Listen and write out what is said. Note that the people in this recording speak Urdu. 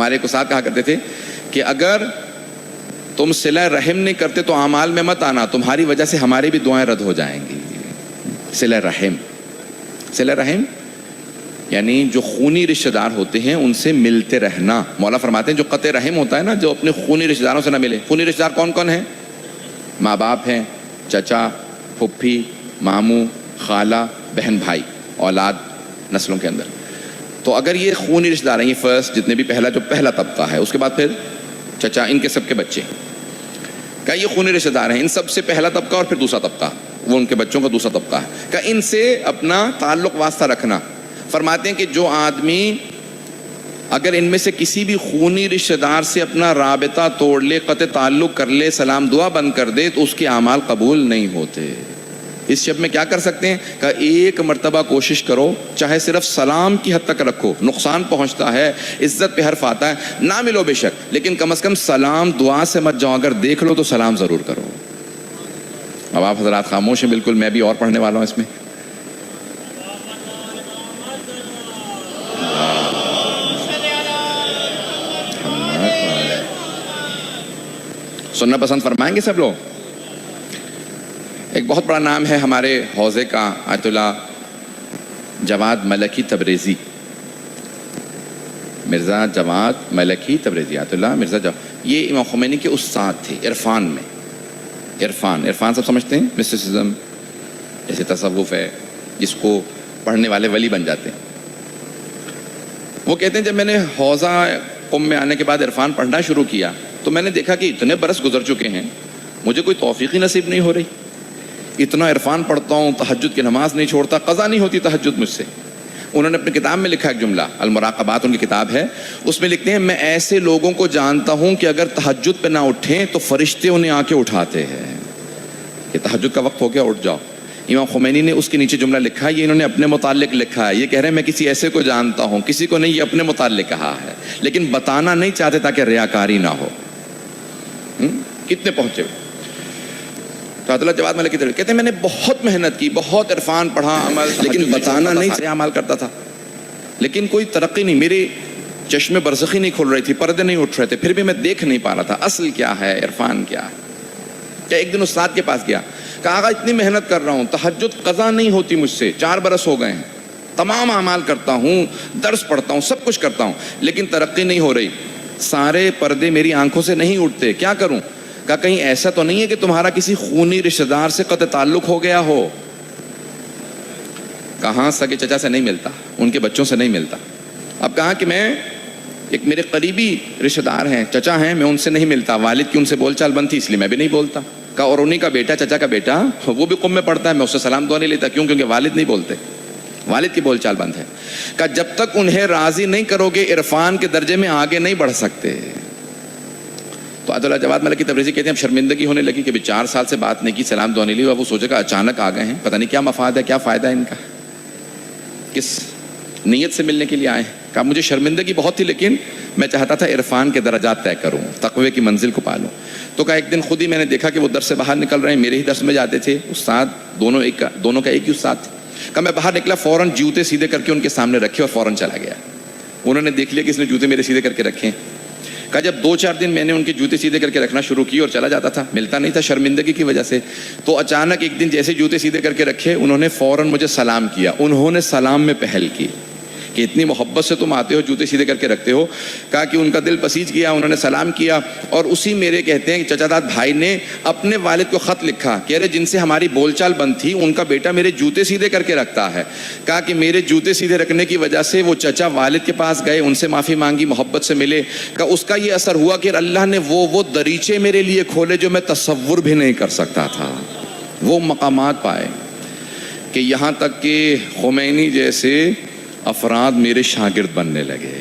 ہمارے ایک استاد کہا کرتے تھے کہ اگر تم صلہ رحم نہیں کرتے تو اعمال میں مت آنا، تمہاری وجہ سے ہماری بھی دعائیں رد ہو جائیں گی۔ صلہ رحم، صلہ رحم یعنی جو خونی رشتہ دار ہوتے ہیں ان سے ملتے رہنا۔ مولا فرماتے ہیں جو قطع رحم ہوتا ہے نا، جو اپنے خونی رشتہ داروں سے نہ ملے۔ خونی رشتہ دار کون کون ہیں؟ ماں باپ ہیں، چچا، پھپھی، ماموں، خالہ، بہن بھائی، اولاد نسلوں کے اندر۔ تو اگر یہ خونی رشتہ دار ہیں، یہ فرسٹ جتنے بھی جو پہلا طبقہ ہے، اس کے بعد پھر چچا، ان کے سب کے بچے، کہ یہ خونی رشتہ دار ہیں، ان سب سے پہلا طبقہ اور پھر دوسرا طبقہ، وہ ان کے بچوں کا دوسرا طبقہ ہے، کہ ان سے اپنا تعلق واسطہ رکھنا۔ فرماتے ہیں کہ جو آدمی اگر ان میں سے کسی بھی خونی رشتہ دار سے اپنا رابطہ توڑ لے، قطع تعلق کر لے، سلام دعا بند کر دے، تو اس کے اعمال قبول نہیں ہوتے۔ اس شب میں کیا کر سکتے ہیں کہ ایک مرتبہ کوشش کرو، چاہے صرف سلام کی حد تک رکھو، نقصان پہنچتا ہے، عزت پہ حرف آتا ہے، نہ ملو بے شک، لیکن کم از کم سلام دعا سے مت جاؤ، اگر دیکھ لو تو سلام ضرور کرو۔ اب آپ حضرات خاموش ہیں بالکل، میں بھی اور پڑھنے والا ہوں اس میں۔ سننا پسند فرمائیں گے سب لوگ؟ ایک بہت بڑا نام ہے ہمارے حوزے کا، آیت اللہ جواد ملکی تبریزی، مرزا جواد ملکی تبریزی، آیت اللہ مرزا جواد، یہ امام خمینی کے استاد تھے عرفان میں۔ عرفان سب سمجھتے ہیں، مسٹیسزم جیسے تصوف ہے، جس کو پڑھنے والے ولی بن جاتے ہیں۔ وہ کہتے ہیں جب میں نے حوزہ قم میں آنے کے بعد عرفان پڑھنا شروع کیا تو میں نے دیکھا کہ اتنے برس گزر چکے ہیں، مجھے کوئی توفیق ہی نصیب نہیں ہو رہی۔ اتنا عرفان پڑھتا ہوں، تہجد کی نماز نہیں چھوڑتا، قضا نہیں ہوتی تہجد مجھ سے۔ انہوں نے اپنی کتاب میں لکھا ایک جملہ، المراقبات ان کی کتاب ہے، اس میں لکھتے ہیں میں ایسے لوگوں کو جانتا ہوں کہ اگر تہجد پہ نہ اٹھیں تو فرشتے انہیں آ کے اٹھاتے ہیں کہ تہجد کا وقت ہو گیا، اٹھ جاؤ۔ امام خمینی نے اس کے نیچے جملہ لکھا ہے، یہ انہوں نے اپنے متعلق لکھا ہے، یہ کہہ رہے ہیں میں کسی ایسے کو جانتا ہوں، کسی کو نہیں، یہ اپنے متعلق کہا ہے، لیکن بتانا نہیں چاہتے تاکہ ریاکاری نہ ہو۔ کتنے پہنچے تو عبداللہ جواد ملکی کہتے ہیں میں نے بہت محنت کی، بہت عرفان پڑھا، عمل، لیکن بتانا نہیں چاہتے، عمل کرتا تھا، لیکن کوئی ترقی نہیں، میرے چشمے برزخی نہیں کھل رہی تھی، پردے نہیں اٹھ رہے تھے، پھر بھی میں دیکھ نہیں پا رہا تھا اصل کیا ہے، عرفان کیا ہے۔ کہ ایک دن استاد کے پاس گیا، کہا آقا اتنی محنت کر رہا ہوں، تہجد قضا نہیں ہوتی مجھ سے، 4 برس ہو گئے ہیں، تمام اعمال کرتا ہوں، درس پڑھتا ہوں، سب کچھ کرتا ہوں، لیکن ترقی نہیں ہو رہی، سارے پردے میری آنکھوں سے نہیں اٹھتے، کیا کروں؟ کہا کہیں ایسا تو نہیں ہے کہ تمہارا کسی خونی رشتہ دار سے قطع تعلق ہو گیا ہو؟ کہاں سگے چچا سے نہیں ملتا، ان کے بچوں سے نہیں ملتا۔ اب کہا کہ میں ایک میرے قریبی رشتہ دار ہیں، چچا ہیں، میں ان سے نہیں ملتا، والد کی ان سے بول چال بند تھی اس لیے میں بھی نہیں بولتا۔ کہا اور انہیں کا بیٹا، چچا کا بیٹا، وہ بھی قم میں پڑھتا ہے، میں اس سے سلام دعا نہیں لیتا، کیوں؟ کیونکہ والد نہیں بولتے، والد کی بول چال بند ہے۔ کہا جب تک انہیں راضی نہیں کرو گے عرفان کے درجے میں آگے نہیں بڑھ سکتے۔ تو عبداللہ جواد ملکی تبریزی کہتے ہیں اب شرمندگی ہونے لگی کہ ابھی 4 سال سے بات نہیں کی، سلام دعا نہیں لی، وہ سوچے گا اچانک آ گئے ہیں، پتہ نہیں کیا مفاد ہے، کیا فائدہ ہے ان کا، کس نیت سے ملنے کے لیے آئے ہیں۔ کہا مجھے شرمندگی بہت تھی، لیکن میں چاہتا تھا عرفان کے درجات طے کروں، تقوی کی منزل کو پالوں۔ تو کہا ایک دن خود ہی میں نے دیکھا کہ وہ درس سے باہر نکل رہے ہیں، میرے ہی درس میں جاتے تھے، استاد دونوں کا ایک ہی استاد تھا۔ کہا میں باہر نکلا، فوراً جوتے سیدھے کر کے ان کے سامنے رکھے اور فوراً چلا گیا۔ انہوں نے دیکھ لیا کہ اس نے جوتے میرے سیدھے کر کے رکھے ہیں۔ کہا جب 2-4 دن میں نے ان کے جوتے سیدھے کر کے رکھنا شروع کی اور چلا جاتا تھا، ملتا نہیں تھا شرمندگی کی وجہ سے، تو اچانک ایک دن جیسے جوتے سیدھے کر کے رکھے، انہوں نے فوراً مجھے سلام کیا، انہوں نے سلام میں پہل کی کہ اتنی محبت سے تم آتے ہو، جوتے سیدھے کر کے رکھتے ہو۔ کہا کہ ان کا دل پسیج گیا، انہوں نے سلام کیا، اور اسی میرے کہتے ہیں کہ چچا داد بھائی نے اپنے والد کو خط لکھا، کہہ رہے جن سے ہماری بول چال بند تھی ان کا بیٹا میرے جوتے سیدھے کر کے رکھتا ہے۔ کہا کہ میرے جوتے سیدھے رکھنے کی وجہ سے وہ چچا والد کے پاس گئے، ان سے معافی مانگی، محبت سے ملے۔ کہا اس کا یہ اثر ہوا کہ اللہ نے وہ دریچے میرے لیے کھولے جو میں تصور بھی نہیں کر سکتا تھا، وہ مقامات پائے کہ یہاں تک کہ خمینی جیسے افراد میرے شاگرد بننے لگے۔